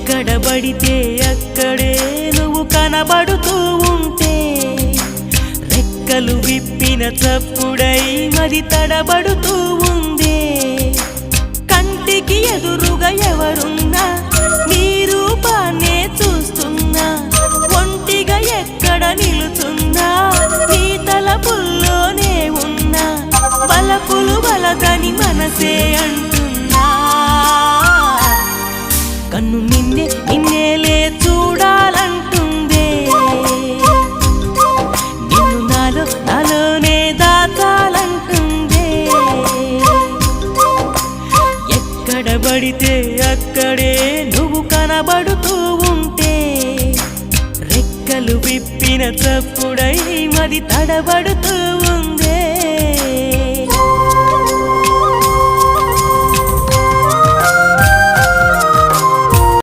ఎక్కడ పడితే అక్కడే నువ్వు కనబడుతూ ఉంటే రెక్కలు విప్పిన చప్పుడై మది తడబడుతూ ఉందే కంటికి ఎదురుగా ఎవరున్నా నీ రూపాన్నే చూస్తున్నా ఒంటిగా ఎక్కడ నిలుచున్నా నీ తలపుల్లోనే ఉన్నా బలపులు బలదని మనసే అంటున్నా కన్ను నిన్నేలే చూడాలంటుందే నిన్ను నాలోనే దాచాలంటుందే ఎక్కడ పడితే అక్కడే నువ్వు కనబడుతూ ఉంటే రెక్కలు విప్పిన చప్పుడై మది తడబడుతూ